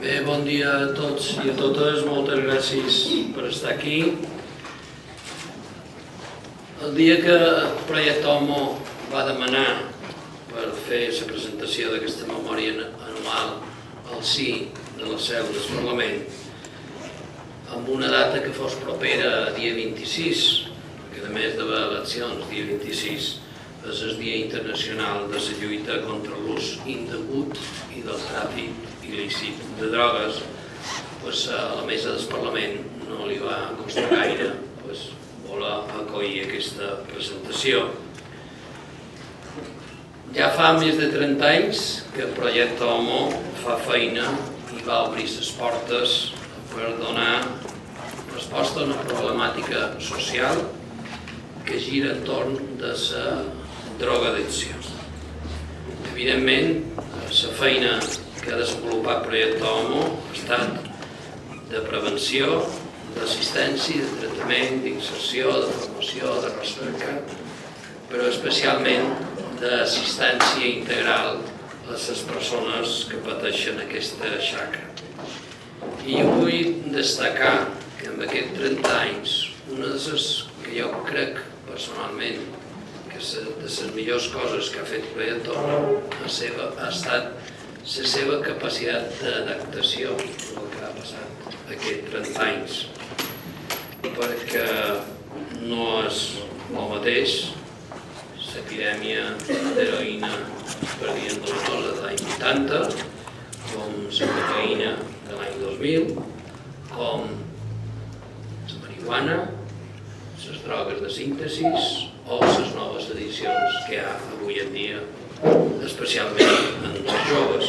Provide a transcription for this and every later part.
Bé, bon dia a tots i a totes, moltes gràcies per estar aquí. El dia que Projecte Homo va demanar per fer la presentació d'aquesta memòria anual al si de la seu del Parlament, amb una data que fos propera a dia 26, perquè a més d'haver eleccions, dia 26, és el Dia Internacional de la lluita contra l'ús indegut i del tràfic il·lícit de drogues, a la mesa del Parlament no li va costar gaire voler acollir aquesta presentació. Ja fa més de 30 anys que Projecte Homo fa feina i va obrir les portes per donar resposta a una problemàtica social que gira entorn de la drogadicció. Evidentment, la feina que ha desenvolupat Projecte Homo ha estat de prevenció, d'assistència, de tractament, d'inserció, de formació, de recerca, però especialment d'assistència integral a les persones que pateixen aquesta xacra. I jo vull destacar que en aquests 30 anys una de les que jo crec personalment que de les millors coses que ha fet Projecte Homo ha estat la seva capacitat d'adaptació al que ha passat aquests 30 anys, perquè no és el mateix l'epidèmia d'heroïna expedient-dolorosa de l'any 80, com la cocaïna de l'any 2000, com la marihuana, les drogues de síntesi o les noves edicions que hi ha avui en dia, especialment en els joves.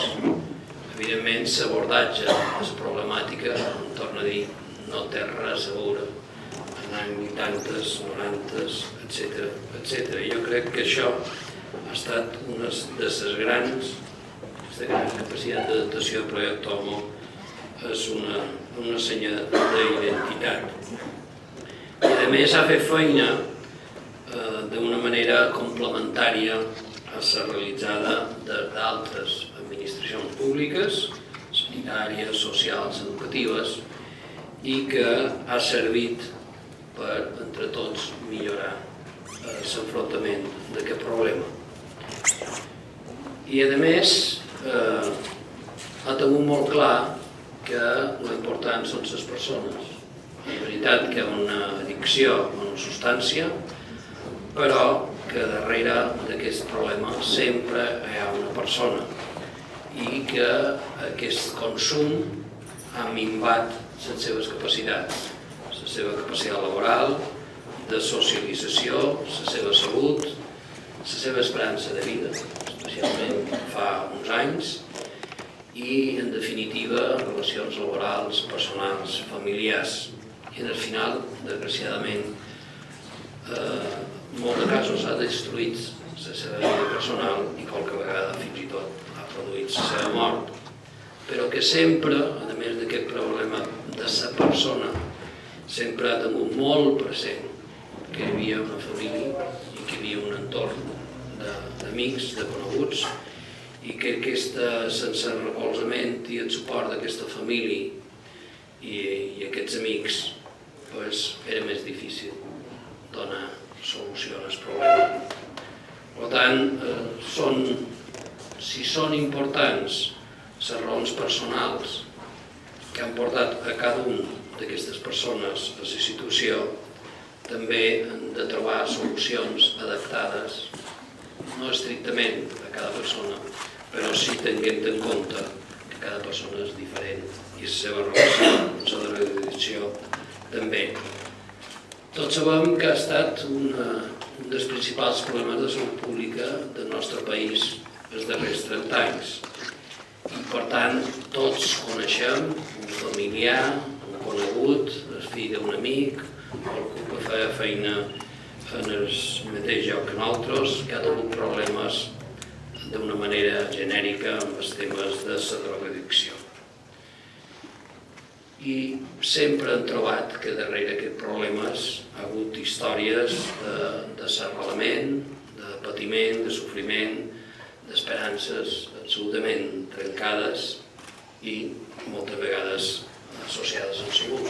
Evidentment, l'abordatge de la problemàtica, em torno a dir, no té res a veure en anys 80, 90, etc. Jo crec que això ha estat una de les grans, aquesta gran capacitat d'adaptació del Projecte Homo, és una senya d'identitat. I a més ha fet feina d'una manera complementària a la realitzada d'altres administracions públiques, sanitàries, socials, educatives, i que ha servit per, entre tots, millorar l'enfrontament d'aquest problema. I, a més, ha tingut molt clar que l'important són les persones. És veritat que hi ha una addicció a una substància, però que darrere d'aquest problema sempre hi ha una persona i que aquest consum ha minvat les seves capacitats, la seva capacitat laboral, de socialització, la seva salut, la seva esperança de vida, especialment fa uns anys, i, en definitiva, relacions laborals, personals, familiars. I, al final, desgraciadament, en molts casos ha destruït la seva vida personal i qualque vegada fins i tot ha produït la seva mort, però que sempre, a més d'aquest problema de la persona, sempre ha tingut molt present que hi havia una família i que hi havia un entorn d'amics, de coneguts, i que sense el recolzament i el suport d'aquesta família i aquests amics era més difícil donar solució al problema. Per tant, si són importants les raons personals que han portat a cada una d'aquestes persones a la situació, també han de trobar solucions adaptades, no estrictament a cada persona, però sí tenint en compte que cada persona és diferent i la seva relació amb la drogadicció també. Tots sabem que ha estat un dels principals problemes de salut pública del nostre país els darrers 30 anys. I, per tant, tots coneixem un familiar, un conegut, el fill d'un amic, algú que feia feina en el mateix lloc que nosaltres, que ha tingut problemes d'una manera genèrica amb els temes de la drogadicció. I sempre hem trobat que darrere aquests problemes ha hagut històries d'arrelament, de patiment, de sofriment, d'esperances absolutament trencades i moltes vegades associades amb salut.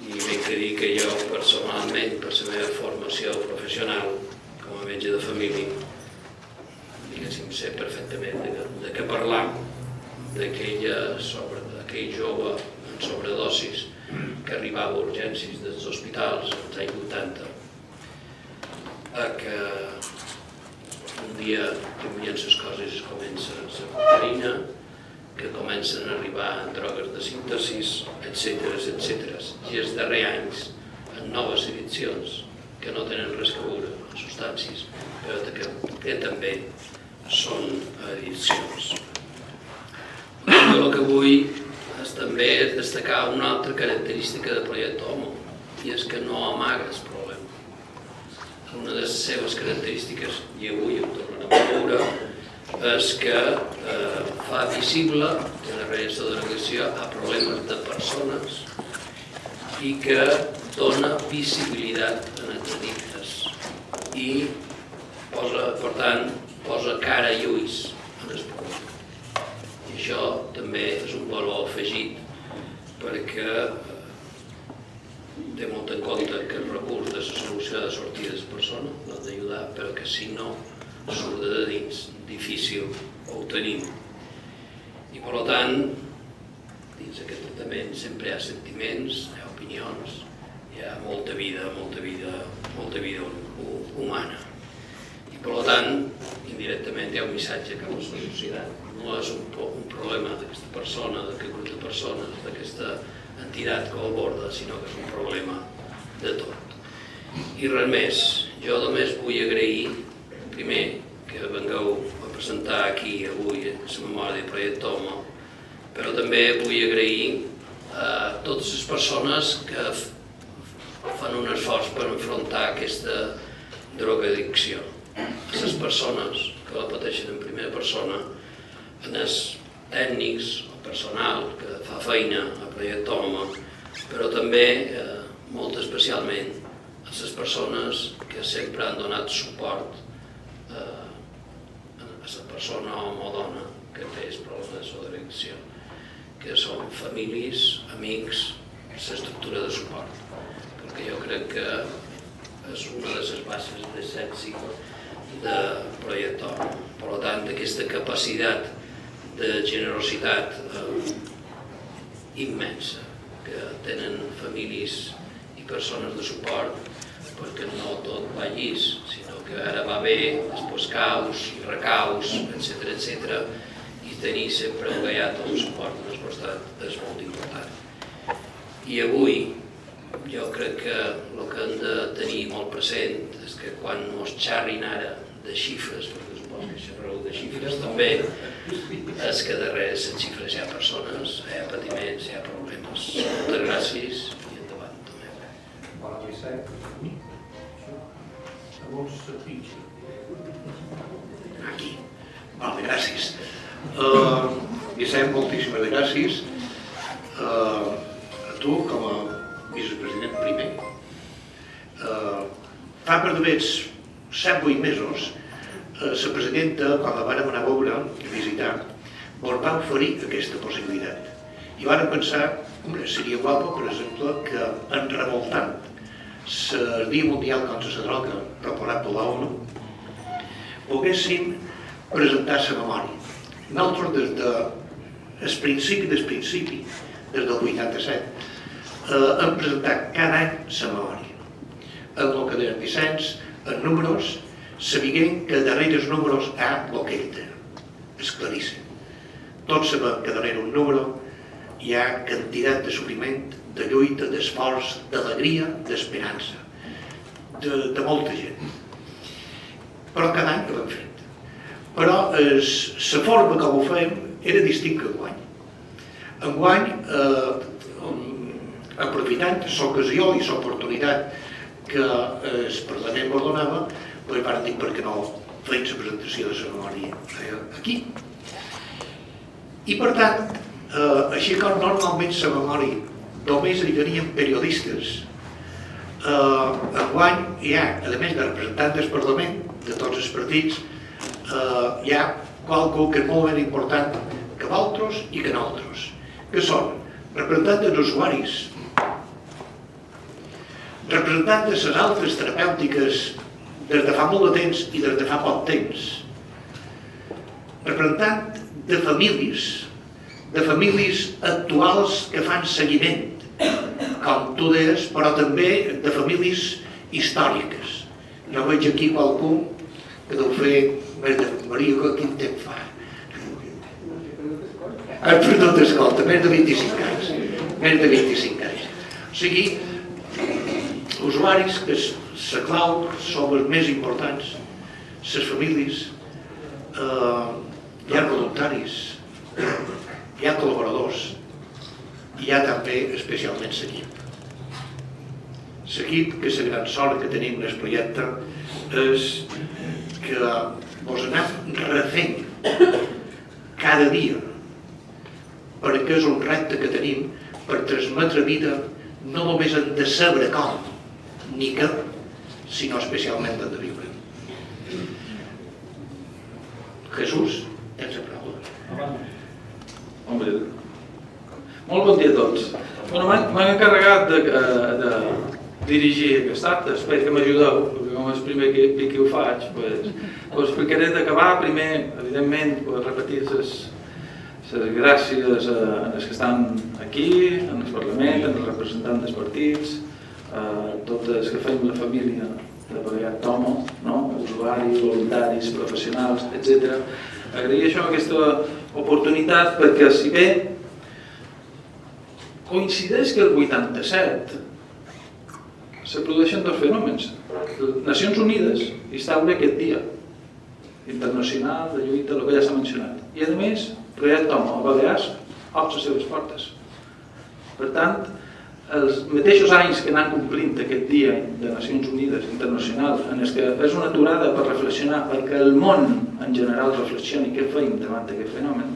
I m'he de dir que jo personalment, per la meva formació professional com a metge de família, diguéssim, sé perfectament de què parlar d'aquell jove en sobredosis que arribava a urgències dels hospitals als anys 80, que un dia canvien les coses i comença la cocaïna, que comencen a arribar en drogues de síntesis, etc. I els darrers anys, en noves addiccions que no tenen res a veure amb substàncies, però que també són addiccions. Jo el que vull també és destacar una altra característica del projecte Homo, i és que no amaga el problema. Una de les seves característiques, i avui ho tornarem a veure, és que fa visible que darrere la delegació hi ha problemes de persones i que dona visibilitat a els addictes i per tant posa cara i ulls en el problema. I això també és un valor afegit perquè té molt en compte que el recurs de la solució de sortir de la persona l'ha d'ajudar, però que si no surt de dins, difícil ho tenim. I per tant, dins aquest tractament sempre hi ha sentiments, hi ha opinions, hi ha molta vida humana. I per tant, indirectament hi ha un missatge cap a la societat. No és un problema d'aquesta persona, d'aquest grup de persones, d'aquesta entitat que ho aborda, sinó que és un problema de tot. I res més, jo només vull agrair, primer, que vengueu a presentar aquí avui la memòria del projecte Homo, però també vull agrair a totes les persones que fan un esforç per enfrontar aquesta drogadicció. A les persones que la pateixen en primera persona, en els tècnics, el personal que fa feina al projecte Homo, però també, molt especialment, a les persones que sempre han donat suport a la persona home o dona que té el problema de la drogadicció, que són famílies, amics, l'estructura de suport, perquè jo crec que és una de les bases de l'èxit del projecte Homo. Per tant, aquesta capacitat de generositat immensa que tenen famílies i persones de suport, perquè no tot va llis, sinó que ara va bé, després caus i recaus, etc. I tenir sempre engallat el suport de l'estat és molt important. I avui jo crec que el que hem de tenir molt present és que quan ens xerrin ara de xifres, perquè suposo que xerreu de xifres també, és que darrere les xifres hi ha persones, hi ha patiments, hi ha problemes. Moltes gràcies i endavant també. Bona Vicent. Segons la pitja. Aquí. Vale, gràcies. Vicent, moltíssimes gràcies a tu com a vicepresident primer. Fa per d'haver 7-8 mesos la presidenta, quan la vàrem anar a veure i visitar, ens va oferir aquesta possibilitat. I vàrem pensar, seria guapo, per exemple, que en revoltant el Dia Mundial contra la Droga proposat per l'ONU poguéssim presentar la memòria. Nosaltres, des del principi, des del 87, hem presentat cada any la memòria. En el que deien Vicenç, en números, sabent que darrere els números hi ha el que ell té. És claríssim. Tots sabem que darrere un número hi ha quantitat de sofriment, de lluita, d'esforç, d'alegria, d'esperança, de molta gent. Però cada any que l'hem fet. Però la forma com ho fem era distinta enguany. Enguany, aprofitant l'ocasió i l'oportunitat que el Parlament ens donava, doncs vam dir per què no feim la presentació de la memòria aquí. I per tant, així com normalment la memòria només hi tenien periodistes, enguany hi ha, a més de representants del Parlament, de tots els partits, hi ha qualcú que és molt ben important, que vosaltres i que nosaltres, que són representants dels usuaris, representants de les altres terapèutiques des de fa molt de temps i des de fa poc temps, representant de famílies actuals que fan seguiment, com tu deies, però també de famílies històriques. Jo veig aquí qualcú que deu fer més de... Maria, quin temps fa? Has perdut escolta, més de 25 anys. Més de 25 anys. O sigui, usuaris que la clau són els més importants, les famílies, hi ha voluntaris, hi ha col·laboradors, i hi ha també especialment l'equip. L'equip, que la gran sort que tenim en el projecte és que vos anem refent cada dia, perquè és un repte que tenim per transmetre vida, no només hem de saber com ni què, sinó especialment hem de viure. Jesús, tens la paraula. Hombre, molt bon dia a tots. M'han encarregat de dirigir aquest acte, espero que m'ajudeu, perquè com és el primer que ho faig, us explicaré d'acabar primer, evidentment, repetir les gràcies als que estan aquí, en el Parlament, en els representants dels partits, tots els que feim la família de Balear Tomo, usuaris, voluntaris, professionals, etc. Agrair això, aquesta oportunitat, perquè si bé coincideix que el 87 se produeixen dos fenòmens. Nacions Unides instaura aquest dia internacional de lluita, el que ja s'ha mencionat. I a més, Projecte Tomo a Balears obre les seves portes. Per tant, els mateixos anys que anem complint aquest dia de Nacions Unides internacional, en què és una aturada per reflexionar, perquè el món en general reflexioni què feim davant d'aquest fenomen,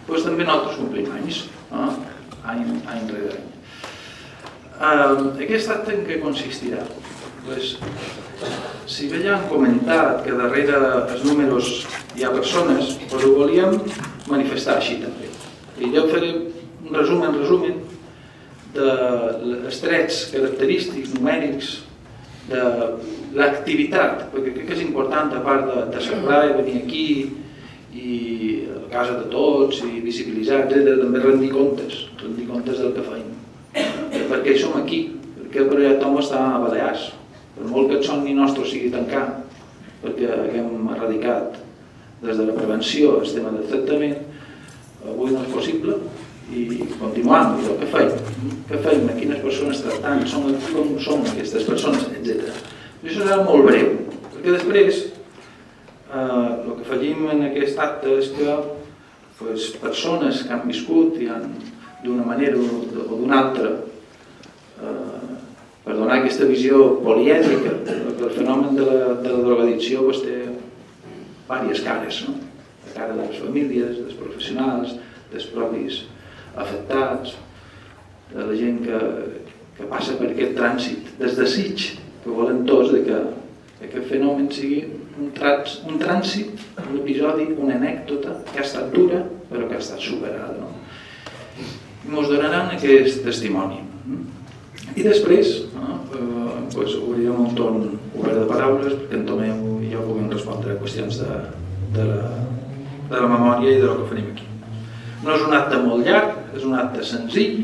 doncs també nosaltres complim anys, any rere any. Aquest acte en què consistirà? Si bé ja han comentat que darrere els números hi ha persones, ho volíem manifestar així també. I jo faré un resumen dels trets característics, numèrics, de l'activitat, perquè crec que és important, a part de celebrar i venir aquí i a casa de tots i visibilitzar, etc., també rendir comptes del que feim. Perquè som aquí, perquè el projecte Tomo està a Balears, per molt que el somni nostre sigui tancar, perquè haguem erradicat des de la prevenció el tema del tractament, avui no és possible, i continuant el que feim, a quines persones tractant, com són aquestes persones, etc. Això serà molt breu, perquè després el que fallim en aquest acte és que persones que han viscut i han d'una manera o d'una altra per donar aquesta visió polièdrica, perquè el fenomen de la drogadicció té diverses cares, la cara de les famílies, dels professionals, dels propis afectats, de la gent que passa per aquest trànsit, des desig que volem tots que aquest fenomen sigui un trànsit, un episodi, una anècdota que ha estat dura però que ha estat superada. I ens donaran aquest testimoni. I després obrirem un torn obert de paraules perquè en Tomeu i jo puguem respondre a qüestions de la memòria i del que farim aquí. No és un acte molt llarg, és un acte senzill,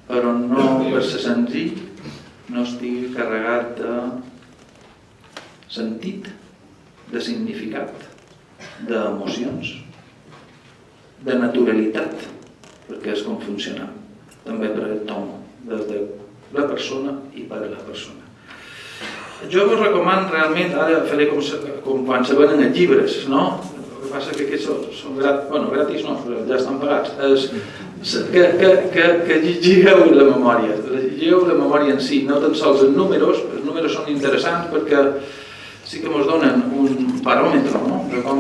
però no per ser senzill no estigui carregat de sentit, de significat, d'emocions, de naturalitat, perquè és com funciona també per el Tomo, des de la persona i per a la persona. Jo vos recomano realment, ara faré com quan se venen els llibres, no? El que passa que aquests són gratis, no, ja estan pagats, que llegigueu la memòria en si, no tan sols els números són interessants perquè sí que ens donen un paròmetre de com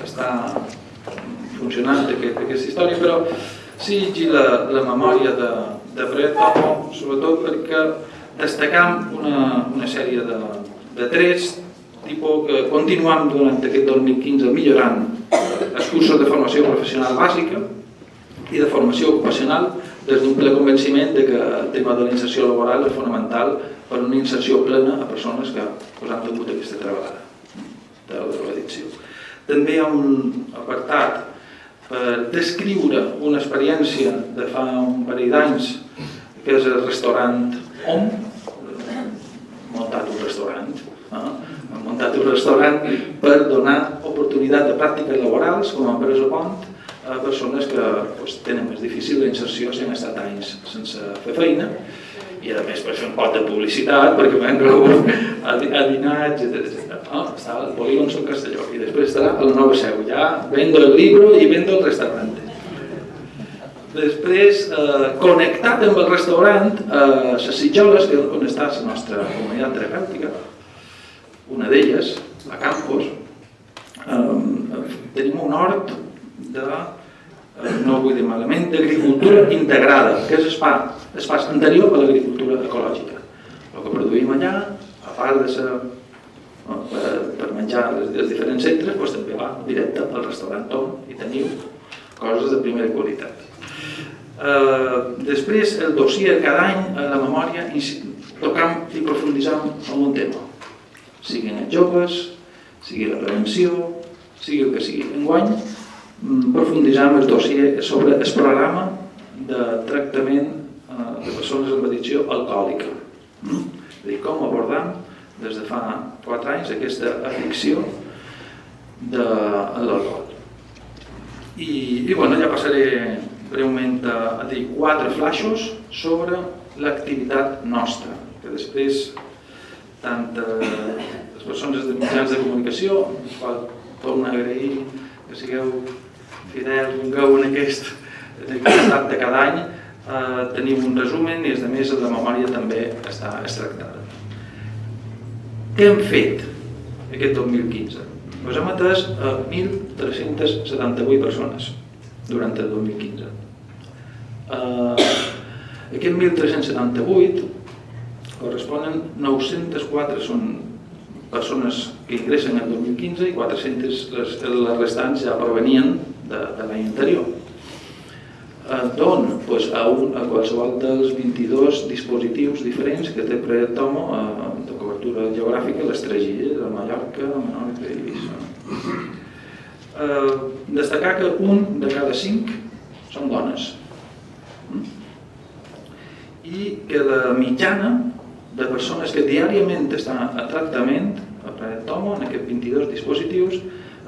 està funcionant aquesta història, però sí llegir la memòria de Projecte Tomo, sobretot perquè destacam una sèrie de trets tipus que continuem durant aquest 2015 millorant els cursos de formació professional bàsica i de formació ocupacional des d'un ple convenciment de que el tema de la inserció laboral és fonamental per una inserció plena a persones que han tingut aquesta treballada de la drogadicció. També hi ha un apartat per descriure una experiència de fa un parell d'anys que és el restaurant OM. Han muntat un restaurant per donar oportunitat de pràctiques laborals com a empresa pont a persones que tenen més difícil la inserció si han estat anys sense fer feina, i a més per fer un pot de publicitat perquè van a dinar, etc. Està al Polígon Son Castelló i després estarà a la Nova Seu, ja vendo el libro i vendo el restaurant. Després, connectat amb el restaurant, a les Sitjoles, que és on està la nostra comunitat terapèutica, una d'elles, la Campos, tenim un hort de, no ho vull dir malament, d'agricultura integrada, que és l'espai anterior a l'agricultura ecològica. El que produïm allà, a part de ser per menjar als diferents centres, també va directe al restaurant Tom i teniu coses de primera qualitat. Després, el dossier cada any, a la memòria, tocam i profundissam en un tema. Siguin els joves, sigui la prevenció, sigui el que sigui. Enguany, profundissam el dossier sobre el programa de tractament de persones amb addicció alcohòlica. És a dir, com abordam des de fa 4 anys aquesta addicció de l'alcohol. I ja passaré breument a dir 4 flaixos sobre l'activitat nostra, que després tant les persones de mitjans de comunicació, els quals torno a agrair que sigueu fidels, vingueu en aquest estat de cada any, tenim un resumen i a més la memòria també està extractada. Què hem fet aquest 2015? Hem atès 1.378 persones durant el 2015. Aquest 1.378 corresponen 904 són persones que ingressen el 2015 i 400 les restants ja provenien de l'any anterior. D'on? A qualsevol dels 22 dispositius diferents que té el projecte TOMO de cobertura geogràfica, les 3 illes, Mallorca, Menorca i Eivissa. Destacar que 1 de cada 5 són dones i que la mitjana de persones que diàriament estan a tractament a projecte TOMO en aquests 22 dispositius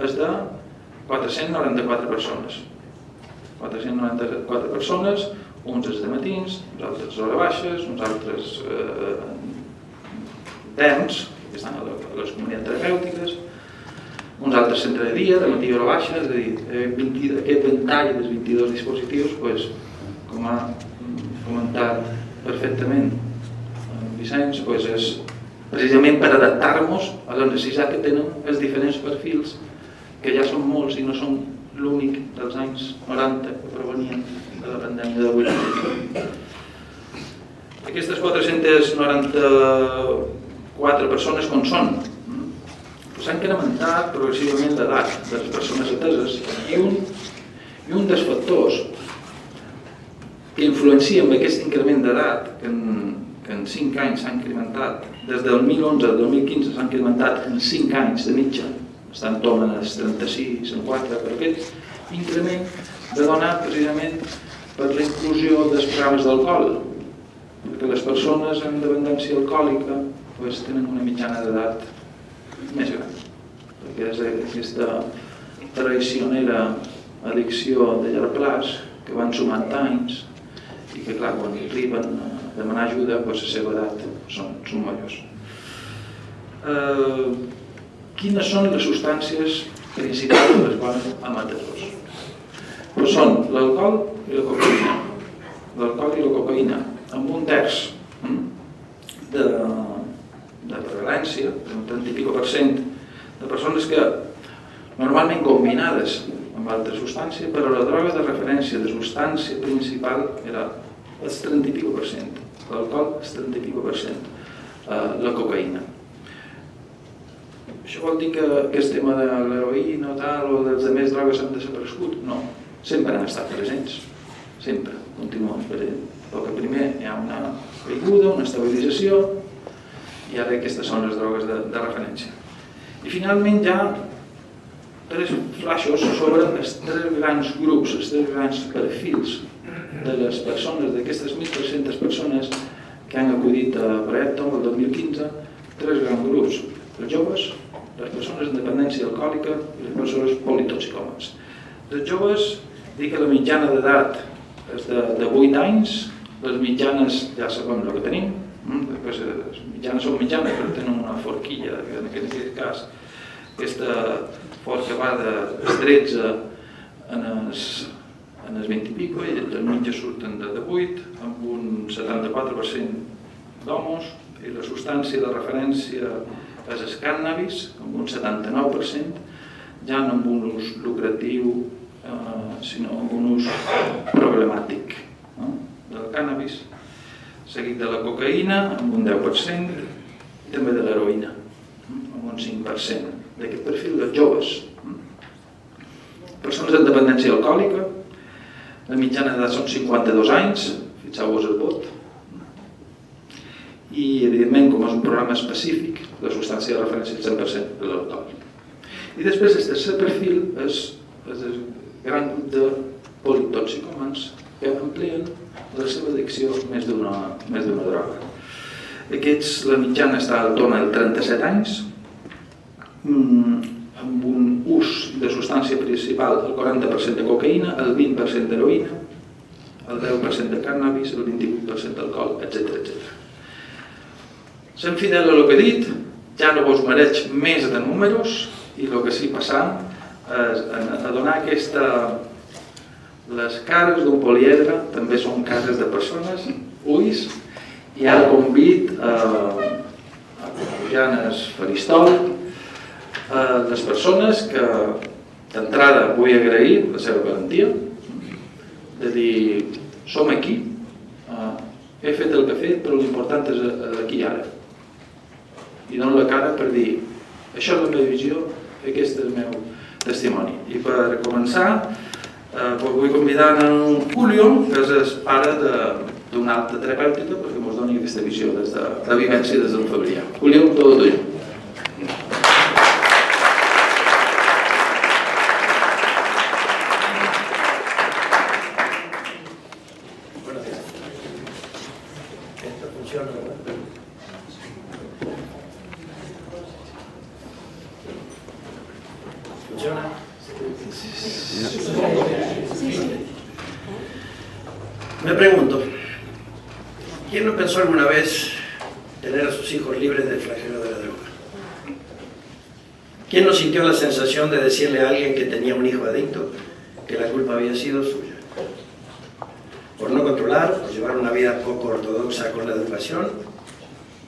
és de 494 persones. 494 persones, uns és de matins, uns altres hores baixes, uns altres temps, que estan a les comunitats terapèutiques, uns altres centre de dia, de matí hora baixa, és a dir, aquest ventall dels 22 dispositius, com ha comentat perfectament Vicenç, és precisament per adaptar-nos a la necessitat que tenen els diferents perfils, que ja són molts i no són l'únic dels anys 90 que provenien de la pandèmia de 80. Aquestes 494 persones com són? S'ha incrementat progressivament l'edat de les persones ateses i un dels factors que influencia en aquest increment d'edat, que en 5 anys s'ha incrementat, des del 2011 al 2015 s'ha incrementat en 5 anys de mitja, estan tornant als 36, en 4, però aquest increment ve donat precisament per la inclusió dels programes d'alcohol, perquè les persones amb dependència alcohòlica tenen una mitjana d'edat més gran, perquè és aquesta traicionera addicció de llarg plaç que van sumant anys i que, clar, quan arriben a demanar ajuda, la seva edat són majors. Quines són les substàncies principals de les quals amateurs? Són l'alcohol i la cocaïna. L'alcohol i la cocaïna, amb 1/3 de prevalència, un 30% de persones que normalment combinades amb altres substàncies, però la droga de referència de substància principal era el 30%, l'alcohol el 30%, la cocaïna. Això vol dir que el tema de l'heroïna o dels altres drogues han desaparegut? No, sempre han estat presents, sempre, continuen presents. Perquè primer hi ha una caiguda, una estabilització, i ara aquestes són les drogues de referència. I finalment hi ha 3 flaixos sobre els 3 grans grups, els 3 grans perfils de les persones, d'aquestes 1.300 persones que han acudit a Proiectom el 2015, 3 grans grups, els joves, les persones amb dependència alcohòlica i les persones politoxicòmans. Els joves, dic que la mitjana d'edat és de 8 anys, les mitjanes ja sabem el que tenim, després les mitjanes són mitjanes, però tenen una forquilla, en aquest cas, aquesta forca va dels 13 en els 20 i pico, i els mitjans surten de 8, amb un 74% d'homos, i la substància de referència és el cànnabis, amb un 79%, ja no amb un ús lucratiu, sinó amb un ús problemàtic del cànnabis, seguit de la cocaïna, amb un 10%, i també de l'heroïna, amb un 5%, d'aquest perfil dels joves. Persones amb dependència alcohòlica, la mitjana d'edat són 52 anys, fixeu-vos el vot, i evidentment, com és un programa específic, la substància de referència és el 100% de l'alcohol. I després el tercer perfil és el gran grup de politoxicòmans que amplien la seva addicció més d'una droga. Aquests, la mitjana està al torn als 37 anys, amb un ús de substància principal, el 40% de cocaïna, el 20% d'heroïna, el 10% de cànnabis, el 28% d'alcohol, etc. Sent fidel a el que he dit, ja no vos mereix més de números, i el que sí passam és a donar les cares d'un poliedre també són cares de persones, ulls, i ara convid a pujar al faristol les persones que d'entrada vull agrair la seva valentia, de dir, som aquí, he fet el que he fet, però l'important és aquí i ara. I dono la cara per dir, això és la meva visió, aquest és el meu testimoni. I per començar, vull convidar en Julio, que és el pare d'una alta terapèutica, perquè ens doni aquesta visió des de la vivència des del familiar. Julio, tot tuyo. Buenos días. Esto funciona, ¿verdad? ¿Funciona? Me pregunto, ¿quién no pensó alguna vez tener a sus hijos libres del flagelo de la droga? ¿Quién no sintió la sensación de decirle a alguien que tenía un hijo adicto que la culpa había sido suya? Por no controlar, por llevar una vida poco ortodoxa con la educación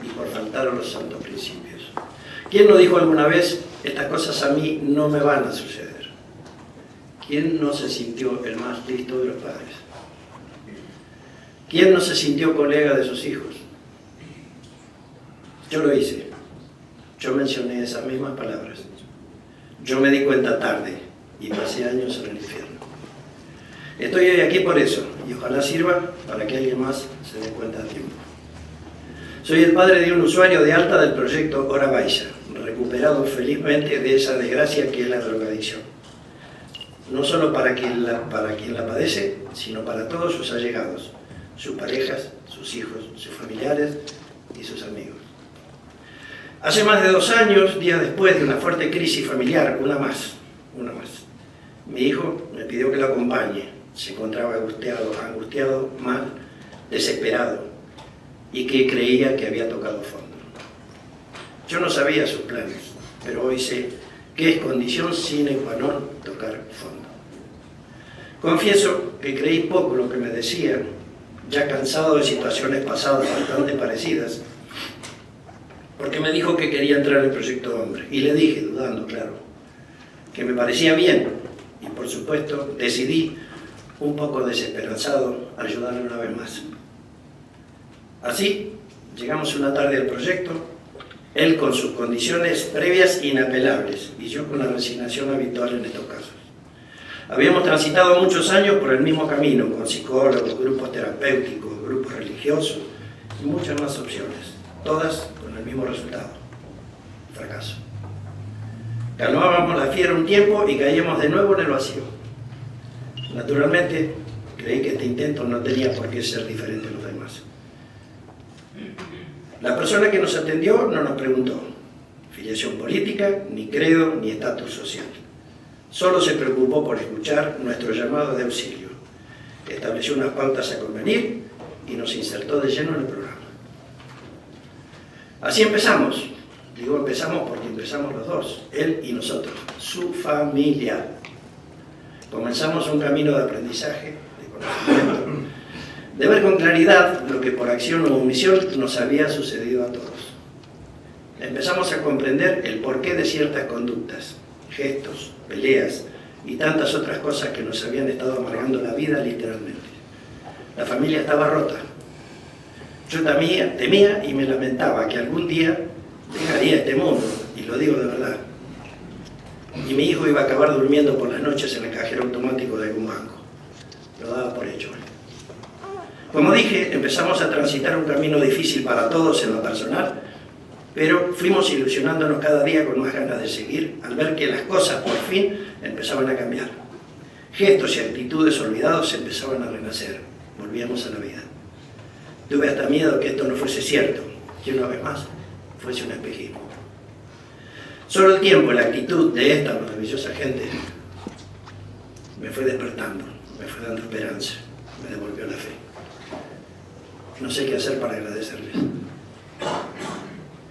y por faltar a los santos principios. ¿Quién no dijo alguna vez, estas cosas a mí no me van a suceder? ¿Quién no se sintió el más listo de los padres? ¿Quién no se sintió colega de sus hijos? Yo lo hice. Yo mencioné esas mismas palabras. Yo me di cuenta tarde y pasé años en el infierno. Estoy hoy aquí por eso y ojalá sirva para que alguien más se dé cuenta a tiempo. Soy el padre de un usuario de alta del proyecto Hora Baixa, recuperado felizmente de esa desgracia que es la drogadicción. No solo para quien la padece, sino para todos sus allegados, sus parejas, sus hijos, sus familiares y sus amigos. Hace más de 2 años, días después de una fuerte crisis familiar, una más, mi hijo me pidió que lo acompañe. Se encontraba angustiado, mal, desesperado y que creía que había tocado fondo. Yo no sabía sus planes, pero hoy sé que es condición sine qua non tocar fondo. Confieso que creí poco lo que me decía, ya cansado de situaciones pasadas bastante parecidas, porque me dijo que quería entrar en el proyecto Hombre, y le dije, dudando, claro, que me parecía bien, y por supuesto decidí, un poco desesperanzado, ayudarle una vez más. Así, llegamos una tarde al proyecto, Él con sus condiciones previas inapelables y yo con la resignación habitual en estos casos. Habíamos transitado muchos años por el mismo camino, con psicólogos, grupos terapéuticos, grupos religiosos y muchas más opciones, todas con el mismo resultado: fracaso. Calmábamos la fiera un tiempo y caíamos de nuevo en el vacío. Naturalmente, creí que este intento no tenía por qué ser diferente a los demás. La persona que nos atendió no nos preguntó filiación política, ni credo, ni estatus social. Solo se preocupó por escuchar nuestro llamado de auxilio. Estableció unas pautas a convenir y nos insertó de lleno en el programa. Así empezamos. Digo empezamos porque empezamos los dos, él y nosotros, su familia. Comenzamos un camino de aprendizaje, de conocimiento, de ver con claridad lo que por acción o omisión nos había sucedido a todos. Empezamos a comprender el porqué de ciertas conductas, gestos, peleas y tantas otras cosas que nos habían estado amargando la vida literalmente. La familia estaba rota. Yo temía y me lamentaba que algún día dejaría este mundo, y lo digo de verdad. Y mi hijo iba a acabar durmiendo por las noches en el cajero automático de algún banco. Lo daba por hecho. Como dije, empezamos a transitar un camino difícil para todos en lo personal, pero fuimos ilusionándonos cada día con más ganas de seguir al ver que las cosas por fin empezaban a cambiar. Gestos y actitudes olvidados empezaban a renacer. Volvíamos a la vida. Tuve hasta miedo que esto no fuese cierto, que una vez más fuese un espejismo. Solo el tiempo y la actitud de esta maravillosa gente me fue despertando, me fue dando esperanza, me devolvió la fe. No sé qué hacer para agradecerles.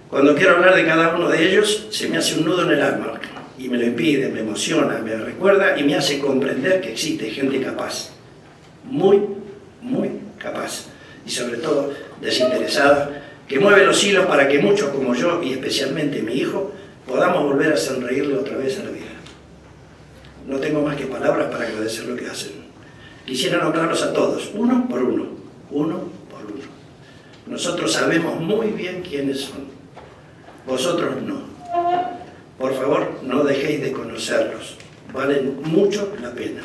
Cuando quiero hablar de cada uno de ellos, se me hace un nudo en el alma y me lo impide, me emociona, me recuerda y me hace comprender que existe gente capaz, muy, muy capaz y sobre todo desinteresada, que mueve los hilos para que muchos como yo y especialmente mi hijo podamos volver a sonreírle otra vez a la vida. No tengo más que palabras para agradecer lo que hacen. Quisiera nombrarlos a todos, uno por uno, uno por uno. Nosotros sabemos muy bien quiénes son, vosotros no. Por favor, no dejéis de conocerlos, valen mucho la pena.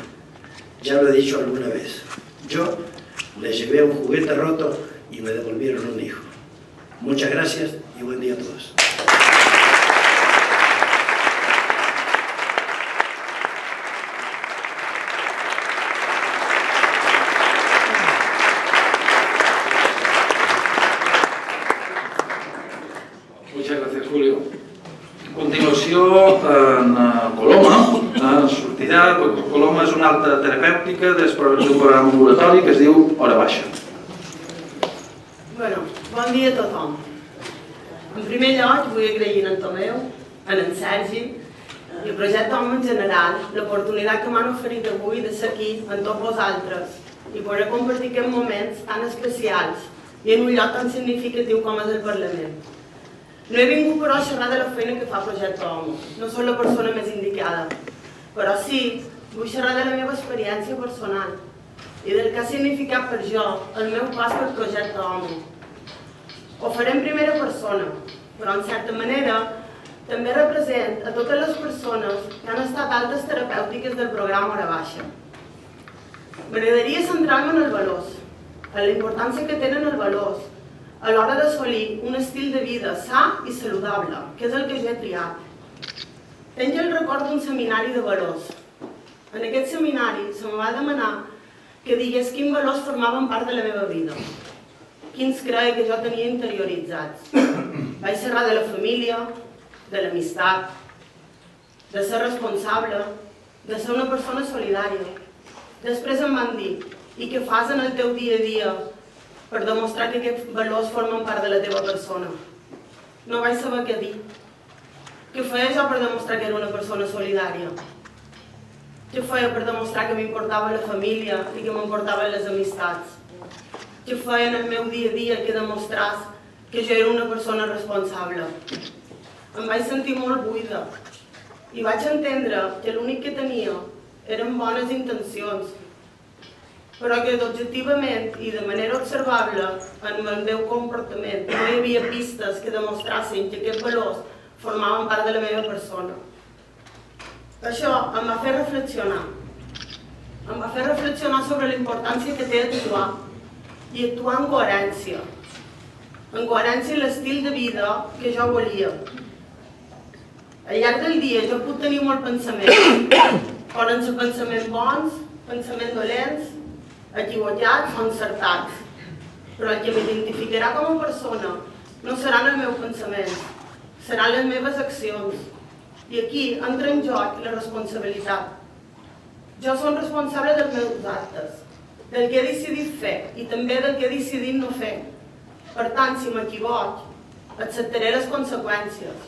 Ya lo he dicho alguna vez, yo les llevé un juguete roto y me devolvieron un hijo. Muchas gracias y buen día a todos. Muchas gracias, Julio. A continuació, en Coloma, sortirà, Coloma és una alta terapèutica d'un programa ambulatori que es diu Hora Baixa. Bueno, bon dia a tothom. En primer lloc, vull agrair en Tomeu, en Sergi i el projecte Home en general l'oportunitat que m'han oferit avui de ser aquí amb tots vosaltres i poder compartir aquests moments tan especials i en un lloc tan significatiu com és el Parlament. No he vingut però a xerrar de la feina que fa Projecte Home, no soc la persona més indicada, però sí vull xerrar de la meva experiència personal i del que ha significat per jo el meu pas pel Projecte Home. Ho faré en primera persona, però en certa manera també represent a totes les persones que han estat altes terapèutiques del programa Hora Baixa. M'agradaria centrar-me en els valors, en la importància que tenen els valors a l'hora d'assolir un estil de vida sa i saludable, que és el que jo he triat. Tenc el record d'un seminari de valors. En aquest seminari se me va demanar que digués quins valors formaven part de la meva vida, quins creia que jo tenia interioritzats. Vaig xerrar de la família, de l'amistat, de ser responsable, de ser una persona solidària. Després em van dir, i què fas en el teu dia a dia per demostrar que aquests valors formen part de la teva persona? No vaig saber què dir. Què feia jo per demostrar que era una persona solidària? Què feia per demostrar que m'importava la família i que m'importaven les amistats? Què feia en el meu dia a dia que demostrés que jo era una persona responsable? Em vaig sentir molt buida i vaig entendre que l'únic que tenia eren bones intencions. però que objectivament i de manera observable en el meu comportament no hi havia pistes que demostrassin que aquests valors formaven part de la meva persona. Això em va fer reflexionar. Em va fer reflexionar sobre la importància que té actuar i actuar en coherència. En coherència amb l'estil de vida que jo volia. Al llarg del dia jo puc tenir molt pensament. Poden ser pensaments bons, pensaments dolents, equivocats o encertats. Però el que m'identificarà com a persona no seran els meus pensaments, seran les meves accions. I aquí entra en joc la responsabilitat. Jo soc responsable dels meus actes, del que he decidit fer i també del que he decidit no fer. Per tant, si m'equivoc, acceptaré les conseqüències.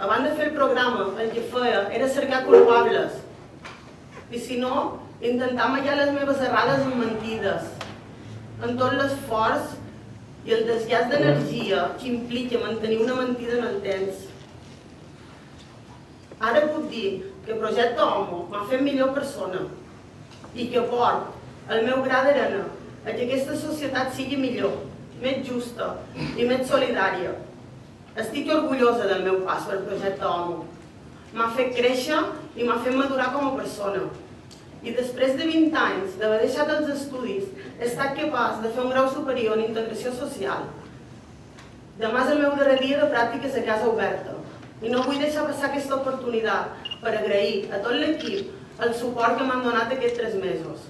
Abans de fer el programa, el que feia era cercar culpables. I si no, intentar mallar les meves errades amb mentides, en tot l'esforç i el desgast d'energia que implica mantenir una mentida en el temps. Ara puc dir que Projecte Homo m'ha fet millor persona i que port el meu gra d'arena a que aquesta societat sigui millor, més justa i més solidària. Estic orgullosa del meu pas pel Projecte Homo. M'ha fet créixer i m'ha fet madurar com a persona. I després de 20 anys d'haver deixat els estudis, he estat capaç de fer un grau superior en integració social. Demà és el meu darrer dia de pràctiques a casa oberta i no vull deixar passar aquesta oportunitat per agrair a tot l'equip el suport que m'han donat aquests 3 mesos.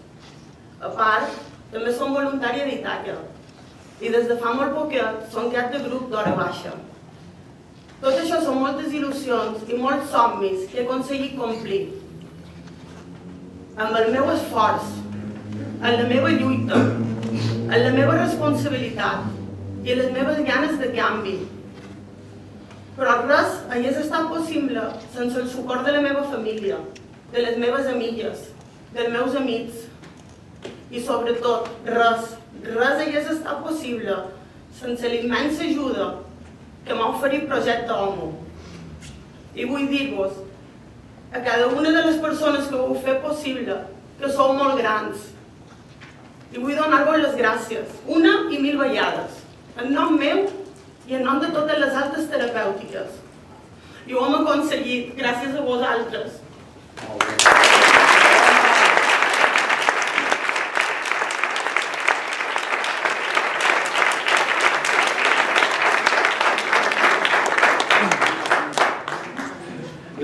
A part, també som voluntària d'Itaca i des de fa molt poquet som cap de grup d'hora baixa. Tot això són moltes il·lusions i molts somnis que he aconseguit complir. Amb el meu esforç, en la meva lluita, en la meva responsabilitat i les meves ganes de canvi. Però res hagués estat possible sense el suport de la meva família, de les meves amigues, dels meus amics i sobretot res hagués estat possible sense la immensa ajuda que m'ha oferit Projecte Homo. I vull dir-vos a cada una de les persones que ho heu fet possible que sou molt grans. I vull donar-vos les gràcies, una i 1000 vegades, en nom meu i en nom de totes les altres terapèutiques. I ho hem aconseguit gràcies a vosaltres.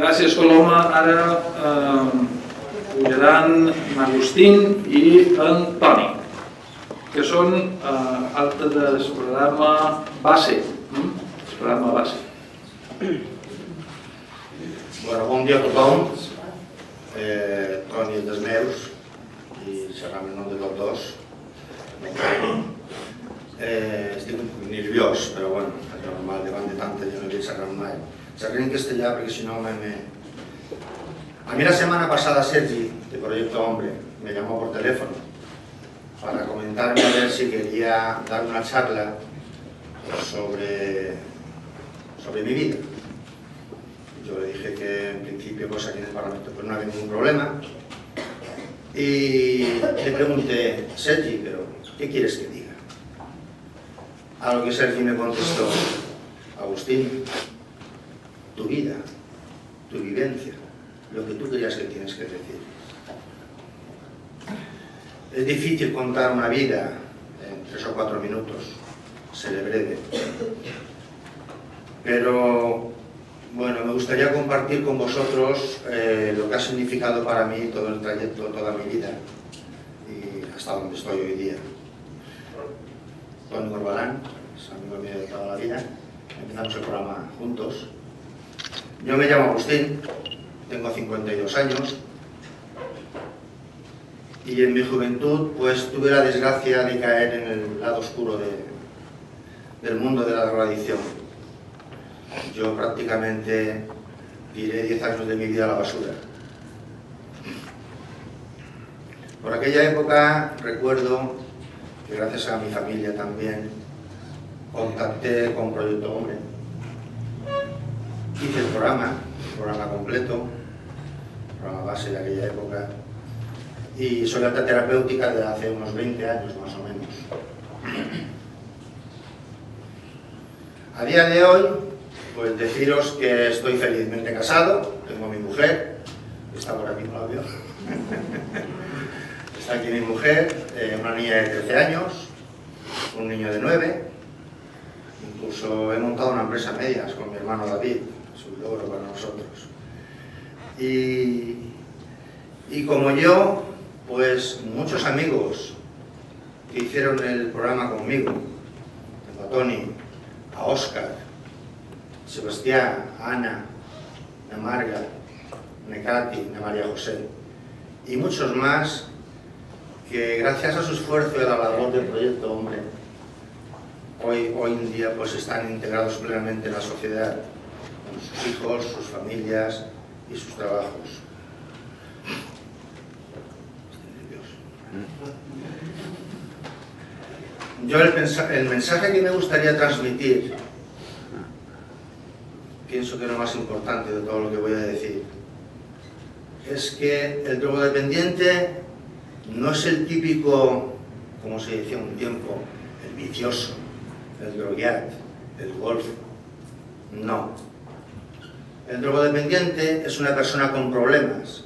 Gràcies, Coloma. Ara pujaran Agustín i en Toni, que són alta del programa base. El programa base. Bueno, bon dia a tothom. Toni és dels meus i serà el nom de tots dos. Estic un poc nerviós, però bueno, és normal, davant de tanta gent no havia xerrat mai. Xerraré en castellà perquè si no me... A mí la semana pasada Sergi, de Proyecto Hombre, me llamó por teléfono para comentarme a ver si quería dar una charla sobre mi vida. Yo le dije que en principio pues aquí en el Parlamento pues no había ningún problema y le pregunté, Sergi, pero ¿qué quieres que diga? A lo que Sergi me contestó, Agustín, tu vida, tu vivencia, lo que tú creas que tienes que decir. Es difícil contar una vida en 3 o 4 minutos, seré breve. Pero, bueno, me gustaría compartir con vosotros lo que ha significado para mí todo el trayecto, toda mi vida y hasta donde estoy hoy día. Toni Corbalán, es amigo mío de toda la vida, empezamos el programa juntos. Yo me llamo Agustín, tengo 52 años y en mi juventud pues tuve la desgracia de caer en el lado oscuro del mundo de la drogadicción. Yo prácticamente tiré 10 años de mi vida a la basura. Por aquella época recuerdo que gracias a mi familia también contacté con Proyecto Hombre. Hice el programa completo, el programa base de aquella época, y soy alta terapéutica desde hace unos 20 años más o menos. A día de hoy, pues deciros que estoy felizmente casado, tengo a mi mujer, está por aquí, no la veo. Está aquí mi mujer, una niña de 13 años, un niño de 9, incluso he montado una empresa medias con mi hermano David, es un logro para nosotros. Y como yo, pues muchos amigos que hicieron el programa conmigo, tengo a Toni, a Óscar, Sebastián, a Ana, a Marga, a Necati, a María José, y muchos más que gracias a su esfuerzo y a la labor del Proyecto Hombre, hoy en día pues están integrados plenamente en la sociedad, con sus hijos, sus familias y sus trabajos. Yo el mensaje que me gustaría transmitir, pienso que es lo más importante de todo lo que voy a decir, es que el drogodependiente no es el típico, como se decía un tiempo, el vicioso, el drogueat, el golf. No. El drogodependiente es una persona con problemas.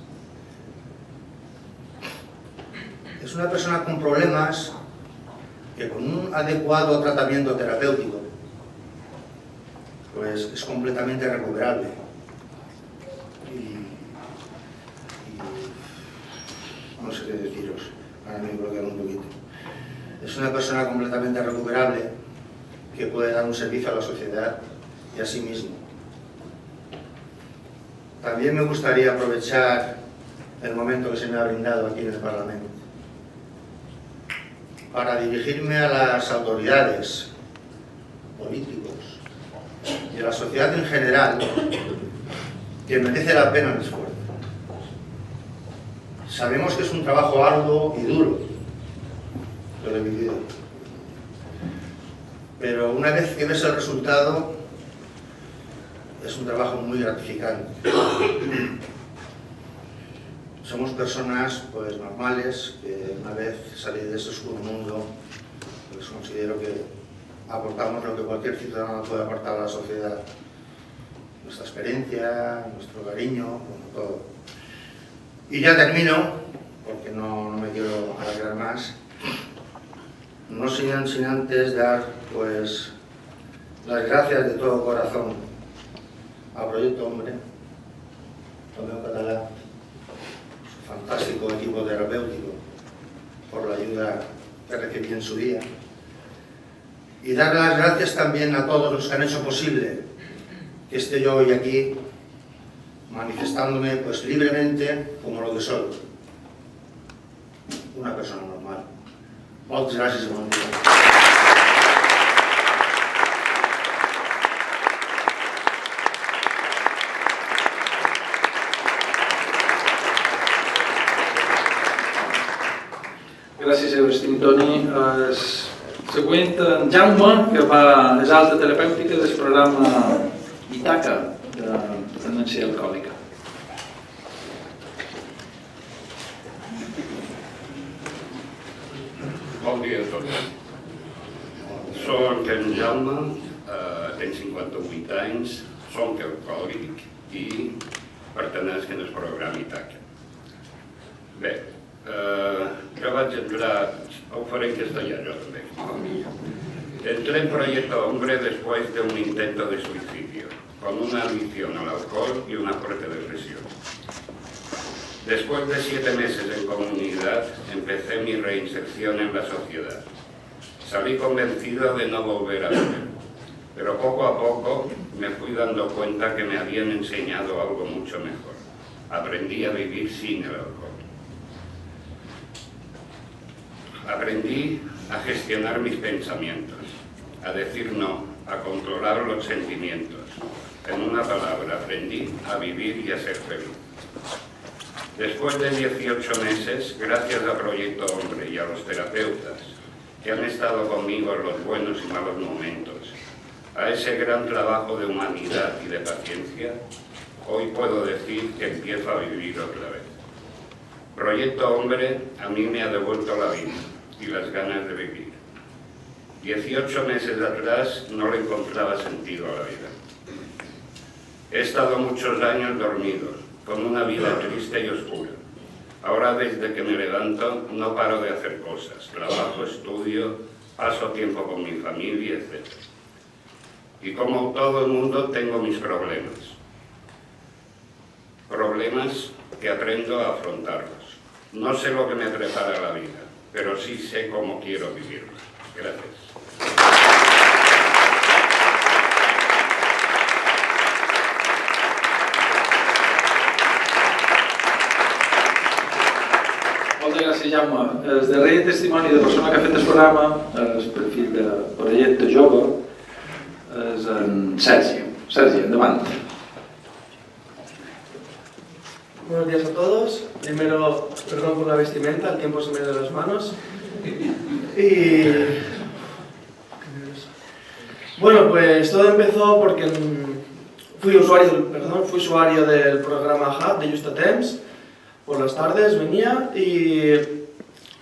Es una persona con problemas que con un adecuado tratamiento terapéutico pues es completamente recuperable. Y no sé qué deciros, ahora me he bloqueado un poquito. Es una persona completamente recuperable que puede dar un servicio a la sociedad y a sí mismo. También me gustaría aprovechar el momento que se me ha brindado aquí en el Parlamento para dirigirme a las autoridades, políticos y a la sociedad en general, que merece la pena el esfuerzo. Sabemos que es un trabajo arduo y duro, lo he vivido. Pero una vez que ves el resultado, es un trabajo muy gratificante. Somos personas pues normales que una vez salir de ese oscuro mundo, pues considero que aportamos lo que cualquier ciudadano puede aportar a la sociedad. Nuestra experiencia, nuestro cariño, como todo. Y ya termino, porque no me quiero alargar más. No sin antes dar pues las gracias de todo corazón a Proyecto Hombre, Tomeu Català, su fantástico equipo terapéutico, por la ayuda que recibí en su día. Y dar las gracias también a todos los que han hecho posible que esté yo hoy aquí manifestándome pues libremente como lo que soy, una persona normal. Moltes gràcies i bon dia. Gràcies, Agustín Toni. Següent, en Jaume, que és alta terapèutica del programa Ítaca de dependència alcohòlica. Bon dia a tots. Soc en Jaume, tenc 58 anys, soc alcohòlic i pertenec al programa Ítaca. Bé, jo vaig entrar, ho faré en castellà yo també. Entré en Proyecto Hombre después de un intento de suicidio, con una adicción al alcohol y una fuerte depresión. Después de 7 meses en comunidad, empecé mi reinserción en la sociedad. Salí convencido de no volver a beber, pero poco a poco me fui dando cuenta que me habían enseñado algo mucho mejor. Aprendí a vivir sin el alcohol. Aprendí a gestionar mis pensamientos, a decir no, a controlar los sentimientos. En una palabra, aprendí a vivir y a ser feliz. Después de 18 meses, gracias a Proyecto Hombre y a los terapeutas que han estado conmigo en los buenos y malos momentos, a ese gran trabajo de humanidad y de paciencia, hoy puedo decir que empiezo a vivir otra vez. Proyecto Hombre a mí me ha devuelto la vida y las ganas de vivir. 18 meses atrás no le encontraba sentido a la vida. He estado muchos años dormido, con una vida triste y oscura. Ahora, desde que me levanto, no paro de hacer cosas. Trabajo, estudio, paso tiempo con mi familia, etc. Y como todo el mundo, tengo mis problemas. Problemas que aprendo a afrontarlos. No sé lo que me prepara la vida, pero sí sé cómo quiero vivirla. Gracias. Moltes gràcies, Jaume. El darrer testimoni de persona que ha fet el programa, el perfil de Projecte Jove, és en Sergi. Sergi, endavant. Buenos días a todos. Primero, perdón por la vestimenta, el tiempo se me da de las manos. Y... bueno, pues todo empezó porque fui usuario del programa Hub de Just a Temps. Por las tardes venía y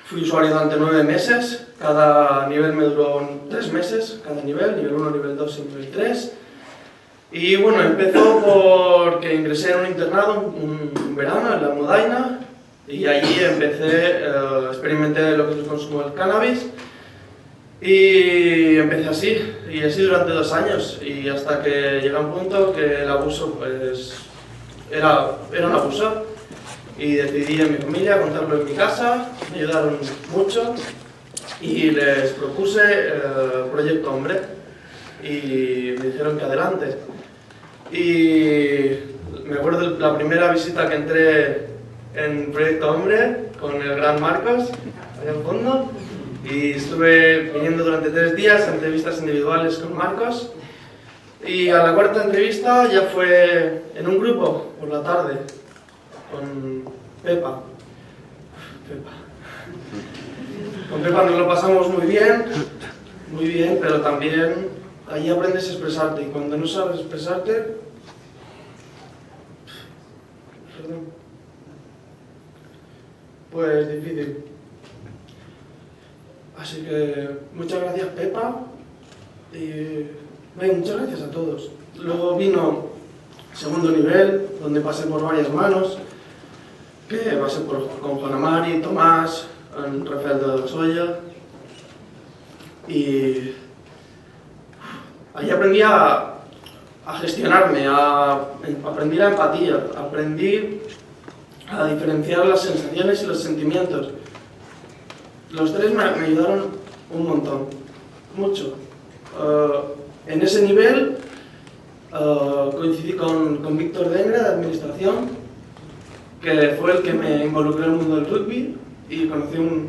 fui usuario durante 9 meses. Cada nivel me duró 3 meses, cada nivel 1, nivel 2 y nivel 3. Y bueno, empezó porque ingresé en un internado un verano en la Almudaina y allí experimenté lo que es el consumo del cannabis y empecé así, y así durante 2 años, y hasta que llega un punto que el abuso pues era un abuso, y decidí en mi familia contarlo en mi casa, me ayudaron mucho y les propuse Proyecto Hombre y me dijeron que adelante. Y me acuerdo de la primera visita que entré en Proyecto Hombre con el gran Marcos, allá al fondo, y estuve viniendo durante 3 días a entrevistas individuales con Marcos, y a la 4ª entrevista ya fue en un grupo por la tarde con Pepa. Con Pepa nos lo pasamos muy bien, pero también allí aprendes a expresarte, y cuando no sabes expresarte, pues difícil. Así que muchas gracias, Pepa, y muchas gracias a todos. Luego vino segundo nivel, donde pasé por varias manos, que pasé con Juan Amari, Tomás, Rafael de la Soya, y ahí aprendí a gestionarme, aprendí la empatía, aprendí a diferenciar las sensaciones y los sentimientos. Los 3 me ayudaron un montón, mucho. En ese nivel coincidí con Víctor Dengra, de Administración, que fue el que me involucró en el mundo del rugby, y conocí un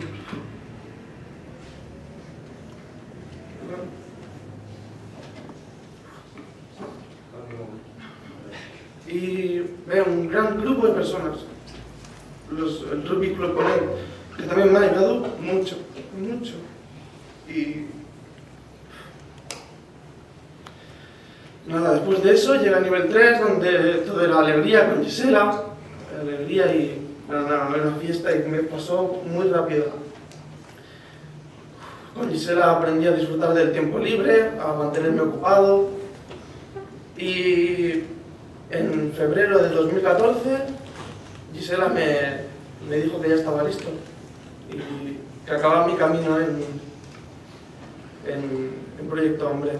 gran grupo de personas, el Rugby Club Ponent, que también me ha ayudado mucho. Y nada, después de eso llega a nivel 3, donde todo era alegría con Gisela, alegría y una fiesta, y me pasó muy rápido. Con Gisela aprendí a disfrutar del tiempo libre, a mantenerme ocupado, y en febrero de 2014 Gisela me dijo que ya estaba listo y que acababa mi camino en Proyecto Hombre.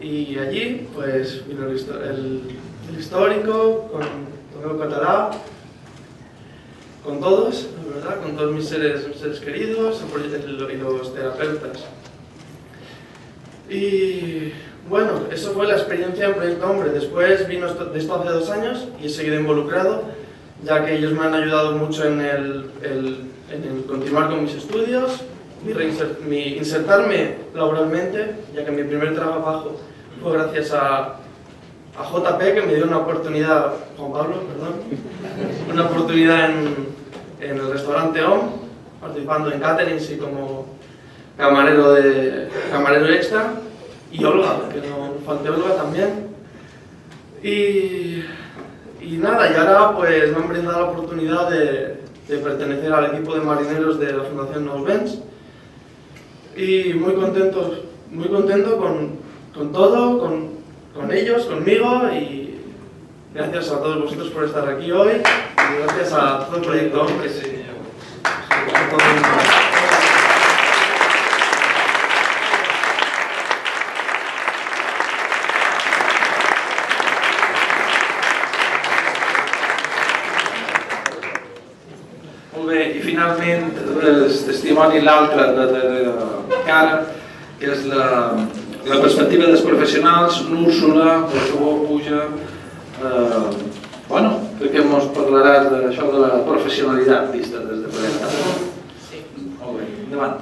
Y allí pues vino el histórico, con Tomeu Català, con todos, la verdad, con todos mis seres queridos y los terapeutas. Y bueno, eso fue la experiencia en Proyecto Hombre. Después vino esto hace 2 años y he seguido involucrado, ya que ellos me han ayudado mucho en el continuar con mis estudios, mi insertarme laboralmente, ya que mi primer trabajo fue gracias a JP, que me dio una oportunidad, Juan Pablo, perdón, una oportunidad en el restaurante OM, participando en caterings y como camarero extra, y Olga, que no falte Olga también. Y nada, y ahora pues me han brindado la oportunidad de de pertenecer al equipo de marineros de la Fundación Nous Vents y muy contento con todo, con ellos, conmigo, y gracias a todos vosotros por estar aquí hoy y gracias a todo el Proyecto Hombre. Molt bé, i finalment el testimoni l'altre de cara, que és la perspectiva dels professionals, l'Úrsula, per favor, puja. Bueno, crec que ens parlaràs d'això de la professionalitat vista des de Plena. Sí. Molt bé, endavant.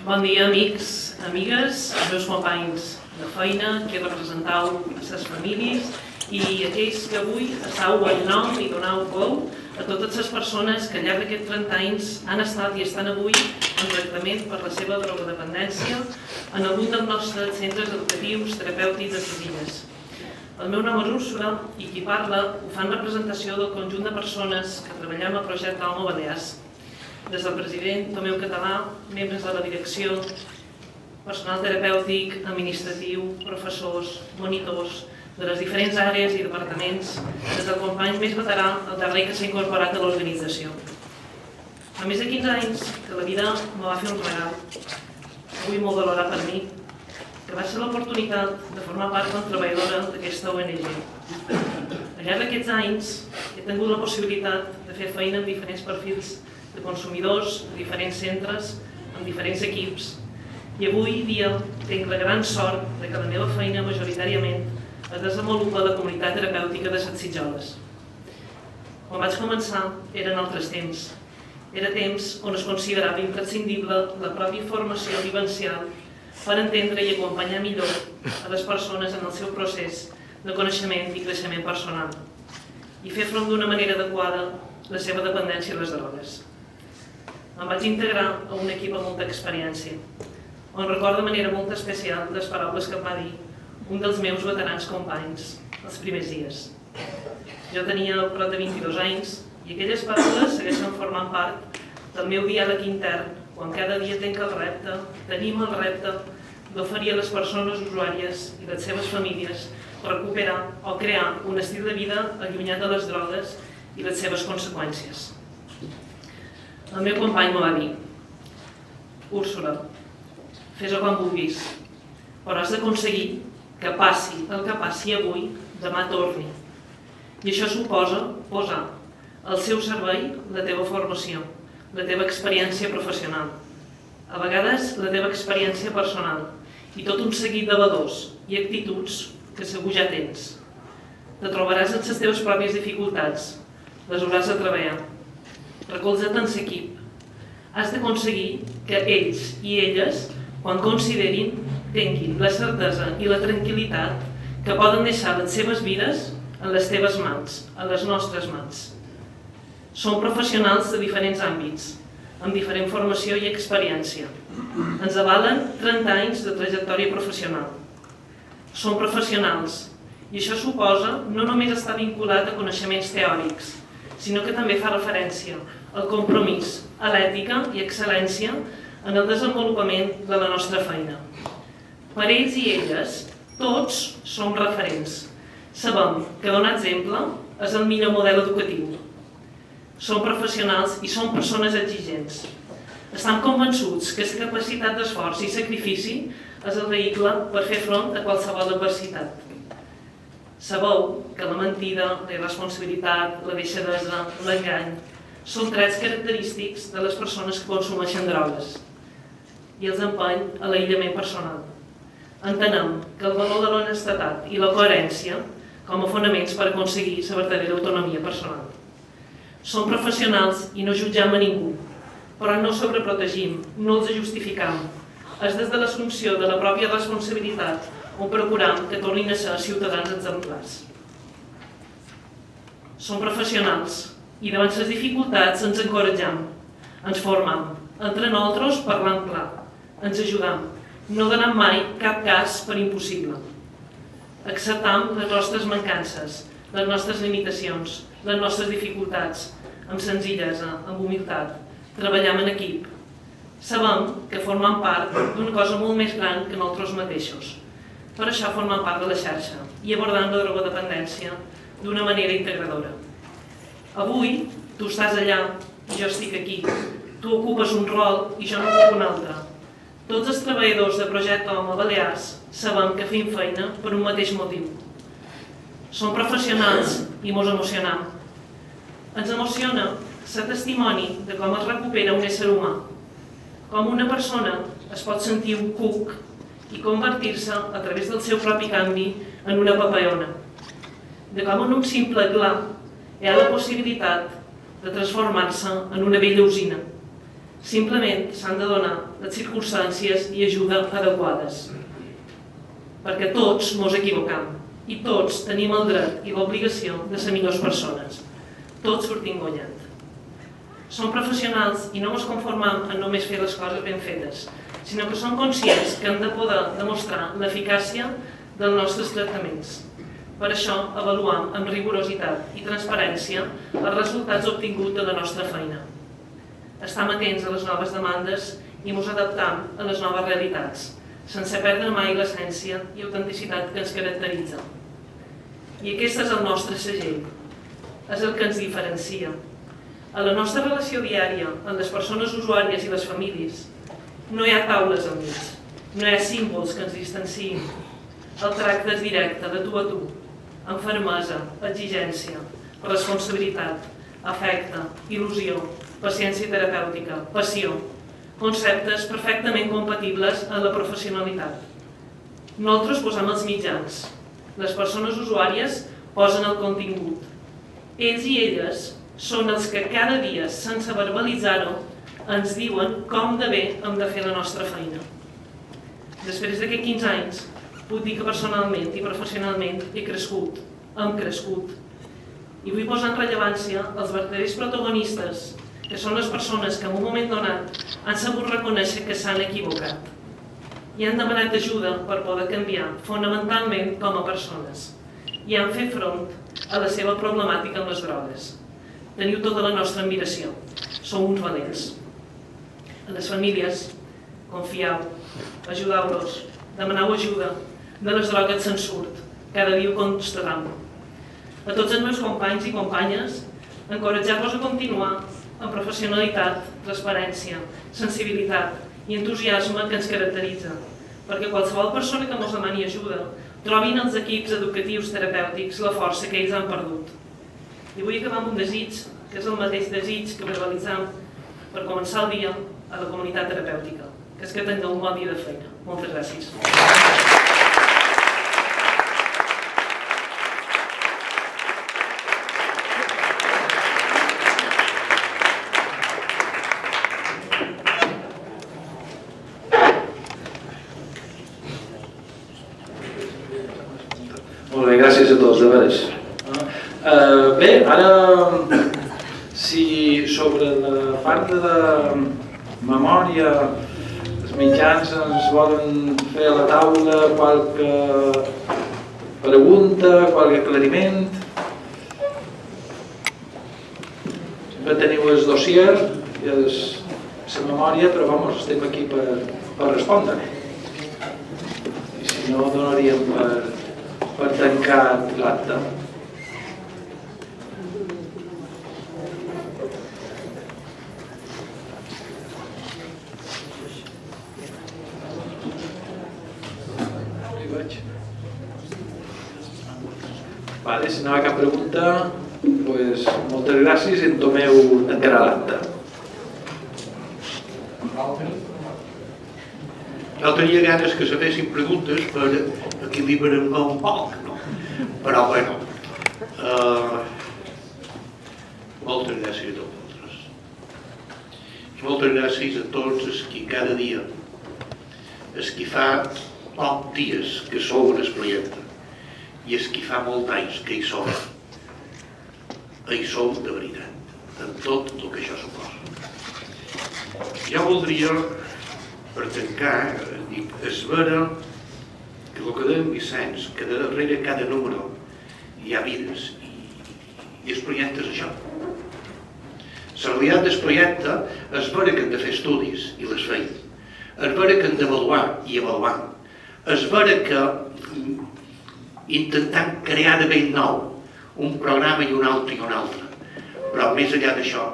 Bon dia, amics, amigues, meus companys de feina, que representau les famílies i aquells que avui estàu en nom i donau veu a totes les persones que al llarg d'aquests 30 anys han estat i estan avui en tractament per la seva drogodependència en algun dels nostres centres educatius terapèutics de les Illes. El meu nom és Úrsula i qui parla ho fa en representació del conjunt de persones que treballem al projecte Homo Balears. Des del president Tomeu Català, membres de la direcció, personal terapèutic, administratiu, professors, monitors, de les diferents àrees i departaments, des del company més veterà, el darrer que s'ha incorporat a l'organització. Fa més de 15 anys que la vida me va fer un regal, avui molt valorat per mi, que va ser l'oportunitat de formar part com a treballadora d'aquesta ONG. Al llarg d'aquests anys he tingut la possibilitat de fer feina amb diferents perfils de consumidors, de diferents centres, amb diferents equips, i avui dia tinc la gran sort que la meva feina majoritàriament es desenvolupa a la comunitat terapèutica de les Sitjoles. Quan vaig començar eren altres temps. Era temps on es considerava imprescindible la pròpia formació vivencial per entendre i acompanyar millor a les persones en el seu procés de coneixement i creixement personal i fer front d'una manera adequada la seva dependència a les drogues. Em vaig integrar a un equip amb molta experiència, on recordo de manera molt especial les paraules que em va dir un dels meus veterans companys els primers dies. Jo tenia prop de 22 anys i aquelles paraules segueixen formant part del meu diàleg intern quan cada dia tenim el repte d'oferir a les persones usuàries i les seves famílies recuperar o crear un estil de vida allunyat de les drogues i les seves conseqüències. El meu company m'ho va dir: Úrsula, fes-ho quan vulguis, però has d'aconseguir que passi el que passi avui, demà torni. I això suposa posar al seu servei la teva formació, la teva experiència professional, a vegades la teva experiència personal i tot un seguit de valors i actituds que segur ja tens. Te trobaràs en les teves pròpies dificultats, les hauràs de treballar. Recolza't en l'equip. Has d'aconseguir que ells i elles, quan considerin, tinguin la certesa i la tranquil·litat que poden deixar les seves vides en les teves mans, a les nostres mans. Som professionals de diferents àmbits, amb diferent formació i experiència. Ens avalen 30 anys de trajectòria professional. Som professionals i això suposa no només estar vinculat a coneixements teòrics, sinó que també fa referència al compromís, a l'ètica i excel·lència en el desenvolupament de la nostra feina. Per ells i elles, tots som referents. Sabem que donar exemple és el millor model educatiu. Som professionals i som persones exigents. Estem convençuts que la capacitat d'esforç i sacrifici és el vehicle per fer front a qualsevol adversitat. Sabeu que la mentida, la irresponsabilitat, la deixadesa, l'engany són trets característics de les persones que consumeixen drogues i els empeny a l'aïllament personal. Entenem que el valor de l'honestedat i la coherència com a fonaments per aconseguir la vertadera autonomia personal. Som professionals i no jutgem a ningú, però no sobreprotegim, no els justificam. És des de l'assumpció de la pròpia responsabilitat on procuram que tornin a ser ciutadans exemplars. Som professionals i davant les dificultats ens encoratjam, ens formam, entre nosaltres parlant clar, ens ajudam, no donant mai cap cas per impossible. Acceptam les nostres mancances, les nostres limitacions, les nostres dificultats, amb senzillesa, amb humilitat. Treballem en equip. Sabem que formem part d'una cosa molt més gran que nosaltres mateixos. Per això formem part de la xarxa i abordem la drogodependència d'una manera integradora. Avui, tu estàs allà i jo estic aquí. Tu ocupes un rol i jo n'ocupo un altre. Tots els treballadors de Projecte Home Balears sabem que fem feina per un mateix motiu. Som professionals i mos emocionam. Ens emociona ser testimoni de com es recupera un ésser humà, com una persona es pot sentir un cuc i convertir-se, a través del seu propi canvi, en una papallona. De com en un simple gla hi ha la possibilitat de transformar-se en una vella usina. Simplement s'han de donar les circumstàncies i ajuda adequades. Perquè tots mos equivocam i tots tenim el dret i l'obligació de ser millors persones. Tots sortim guanyant. Som professionals i no ens conformem en només fer les coses ben fetes, sinó que som conscients que hem de poder demostrar l'eficàcia dels nostres tractaments. Per això avaluem amb rigorositat i transparència els resultats obtinguts de la nostra feina. Estem atents a les noves demandes i ens adaptem a les noves realitats, sense perdre mai l'essència i autenticitat que ens caracteritza. I aquest és el nostre segell, és el que ens diferencia. A la nostra relació diària amb les persones usuàries i les famílies no hi ha taules al mig, no hi ha símbols que ens distanciïn. El tracte és directe, de tu a tu, amb fermesa, exigència, responsabilitat, afecte, il·lusió, paciència terapèutica, passió, conceptes perfectament compatibles amb la professionalitat. Nosaltres posem els mitjans, les persones usuàries posen el contingut. Ells i elles són els que cada dia, sense verbalitzar-ho, ens diuen com de bé hem de fer la nostra feina. Després d'aquests 15 anys, puc dir que personalment i professionalment he crescut, hem crescut. I vull posar en rellevància els verdaders protagonistes, que són les persones que en un moment donat han sabut reconèixer que s'han equivocat i han demanat ajuda per poder canviar, fonamentalment com a persones, i han fet front a la seva problemàtica amb les drogues. Teniu tota la nostra admiració, sou uns valents. A les famílies, confieu, ajudeu-los, demaneu ajuda, de les drogues se'n surt, cada dia ho constatam. A tots els meus companys i companyes, encoratjar-los a continuar amb professionalitat, transparència, sensibilitat i entusiasme que ens caracteritza, perquè qualsevol persona que ens demani ajuda trobin els equips educatius terapèutics la força que ells han perdut. I vull acabar amb un desig, que és el mateix desig que verbalitzam per començar el dia a la comunitat terapèutica, que és que tingueu un bon dia de feina. Moltes gràcies. Molt bé, gràcies a tots, de veres. Bé, ara, si sobre la part de memòria els mitjans ens volen fer a la taula qualque pregunta, qualque aclariment, sempre teniu el dossier i la memòria, però vamos, estem aquí per respondre. I si no, donaríem per tancar l'acte. Vale, si no hi ha cap pregunta, doncs moltes gràcies i entomeu encara l'acte. Jo tenia ganes que se fessin preguntes per equilibrar-me un poc, no? Però, bueno, moltes gràcies a vosaltres. I moltes gràcies a tots els que cada dia, els que fa pocs dies que sou en el projecte i els que fa molts anys que hi som de veritat, amb tot el que això suposa. Jo voldria, per tancar, és veure que el que deia Vicenç, que darrere cada número hi ha vides i el projecte és això. La realitat del projecte és veure que hem de fer estudis i les feim. És veure que hem d'avaluar i avaluar. És veure que intentant crear de ben nou un programa i un altre i un altre. Però més enllà d'això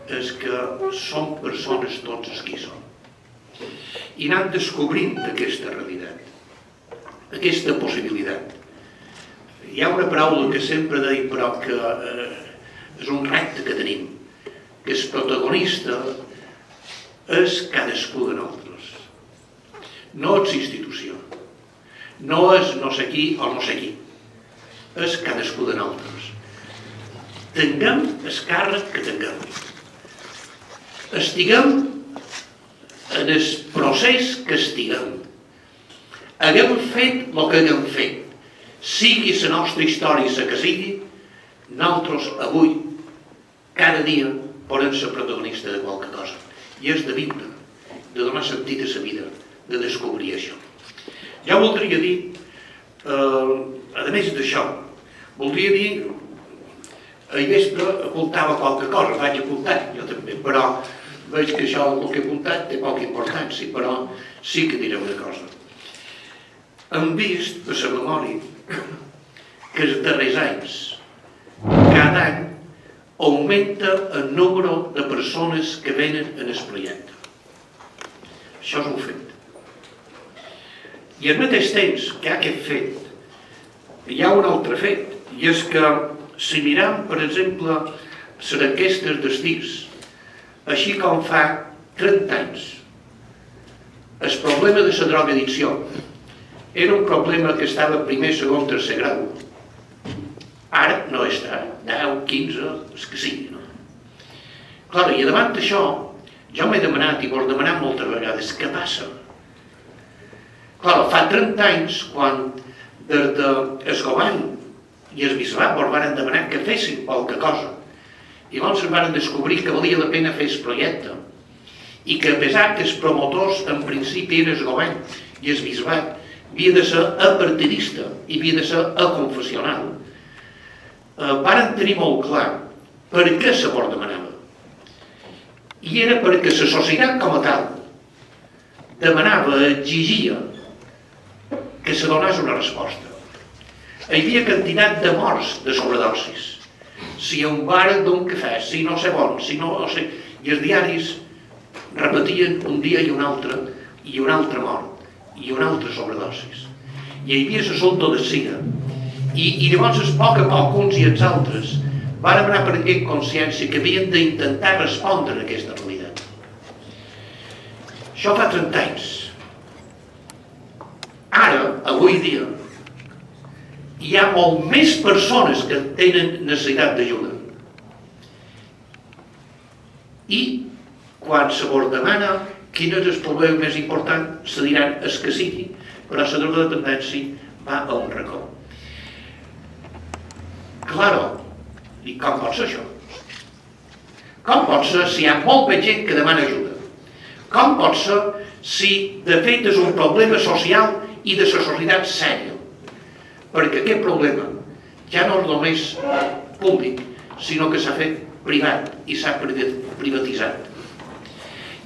és que som persones tots els que hi som. I anem descobrint aquesta realitat, aquesta possibilitat. Hi ha una paraula que sempre dic, però que és un repte que tenim, que el protagonista és cadascú de nosaltres. No és institució, no és no sé qui o no sé qui, és cadascú de nosaltres. Tinguem el càrrec que tinguem. Estiguem en el procés que estiguem. Haguem fet el que haguem fet. Sigui la nostra història la que sigui, nosaltres avui, cada dia, podem ser protagonista de qualque cosa. I és de viure, de donar sentit a la vida, de descobrir això. Ja voldria dir, a més d'això, voldria dir, ahir vespre apuntava qualque cosa, vaig apuntar, jo també, però veig que això, el que he apuntat, té poca importància, però sí que diré una cosa. Hem vist, per la memòria, que els darrers anys, cada any, augmenta el número de persones que venen en el projecte. Això és un fet. I al mateix temps que hi ha aquest fet, hi ha un altre fet, i és que si mirem, per exemple, les enquestes d'estirs, així com fa 30 anys, el problema de la drogadicció era un problema que estava primer, segon, tercer grau. Ara no està, 10, 15, els que sigui. Clar, i davant d'això, jo m'he demanat, i m'ho he demanat moltes vegades, què passa? Clar, fa 30 anys, quan des del govern i el bisbat ens van demanar que fessin qualque cosa, i llavors ens van descobrir que valia la pena fer el projecte, i que a pesar que els promotors en principi eren el govern i el bisbat, havia de ser apartidista i havia de ser aconfessional, varen tenir molt clar per què se mos demanava. I era perquè la societat com a tal demanava, exigia que se donés una resposta. Hi havia quantitat de morts de sobredosis. Si un bar d'un cafè, si no sé on, si no sé... I els diaris repetien un dia i un altre mort, i una altra sobredosis. I hi havia l'assumpte de sida. I llavors, a poc uns i els altres, vàrem anar prenent consciència que havien d'intentar respondre a aquesta realitat. Això fa 30 anys. Ara, avui dia, hi ha molt més persones que tenen necessitat d'ajuda. I quan se vos demana quin és el problema més important, se diran el que sigui, però la drogodependència va a un racó. Claro, i com pot ser això? Com pot ser si hi ha molta gent que demana ajuda? Com pot ser si de fet és un problema social i de la societat sèria? Perquè aquest problema ja no és només públic, sinó que s'ha fet privat i s'ha privatitzat.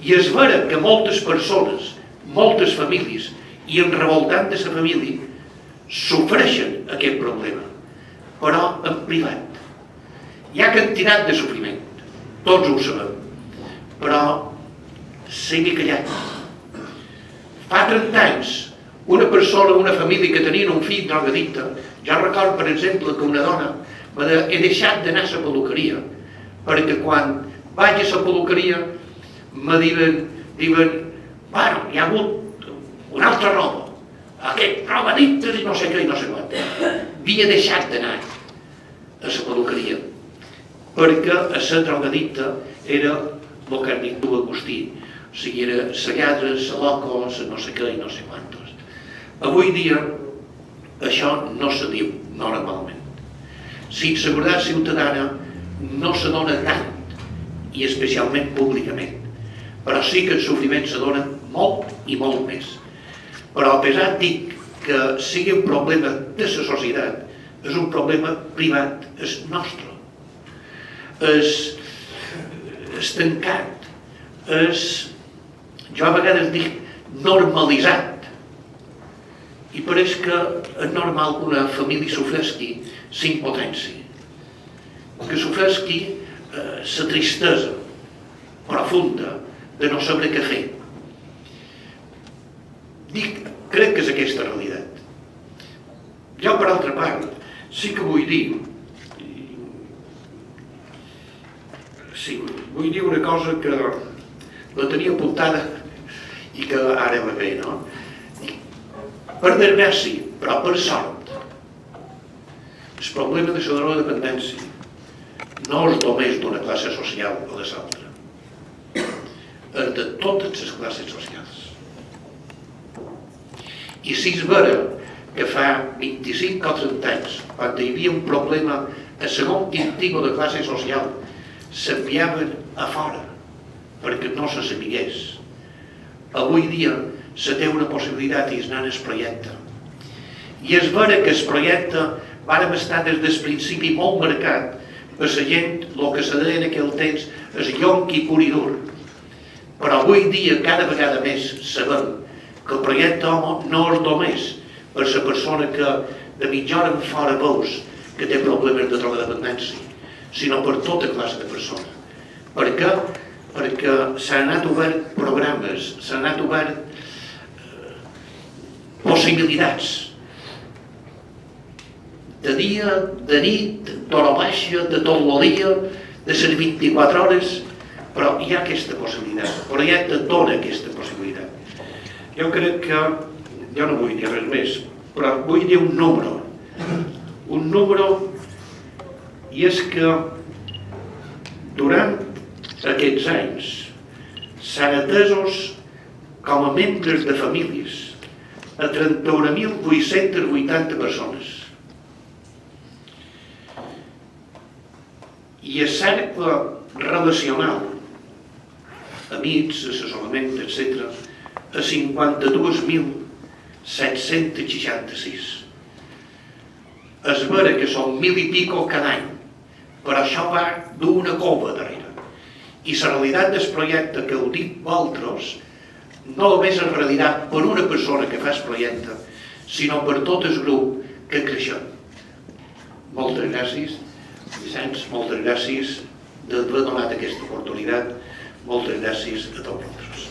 I és vera que moltes persones, moltes famílies, i en revoltant de la família, sofreixen aquest problema, però en privat. Hi ha quantitat de sofriment, tots ho sabem, però sigui callat. Fa 30 anys, una persona, una família que tenien un fill drogadicte, jo recordo, per exemple, que una dona he deixat d'anar a la peluqueria, perquè quan vaig a la peluqueria me diuen, bueno, hi ha hagut una altra roba, aquest drogadicte i no sé què i no sé quant. Havia deixat d'anar a la peluqueria, perquè a la drogadicta era el que han dit tu, Agustí, o sigui, era la lladra, la loco, la no sé què i no sé quantos. Avui dia això no se diu normalment. La inseguretat ciutadana no se dona tant, i especialment públicament, però sí que el sofriment se dona molt i molt més. Però a pesar dic que sigui un problema de la societat, és un problema privat, és nostre. estancat, jo a vegades dic normalitzat, i pareix que és normal que una família sofresqui s'impotència, que sofresqui la tristesa profunda de no saber què fer. Crec que és aquesta realitat. Jo, per altra part, sí que vull dir una cosa que la tenia apuntada i que ara va bé, no? Per desgràcia, però per sort, el problema de la drogodependència no és només d'una classe social o de l'altra, és de totes les classes socials. I si és vera que fa 25 o 30 anys, quan hi havia un problema a segon tipus de classe social, s'enviaven a fora perquè no se sabigués. Avui dia se té una possibilitat i es anant el projecte. I és vera que el projecte vàrem estar des del principi molt marcat per la gent, el que se deia en aquell temps, el yonqui pur i dur. Però avui dia, cada vegada més, sabem que el projecte Homo no és només per la persona que de mitja hora en fora veus que té problemes de drogodependència, sinó per tota classe de persona. Per què? Perquè s'han anat obert programes, s'han anat obert possibilitats. De dia, de nit, d'hora baixa, de tot el dia, de les 24 hores, però hi ha aquesta possibilitat. El projecte dona aquesta possibilitat. Jo crec que, jo no vull dir res més, però vull dir un número. Un número, i és que durant aquests anys s'han atesos com a membres de famílies a 31.880 persones. I el cercle relacional, amics, assessorament, etc., a 52.766. És vera que són 1.000 i pico cada any, però això va d'una cova darrere. I la realitat del projecte que heu dit vosaltres no només es realitzarà per una persona que fa el projecte, sinó per tot el grup que creixem. Moltes gràcies, Vicenç, moltes gràcies d'haver donat aquesta oportunitat, moltes gràcies a tots vosaltres.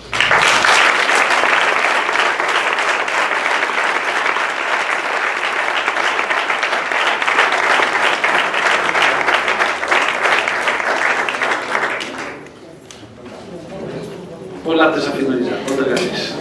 Pues l'acte s'ha finalitzat. Moltes gràcies.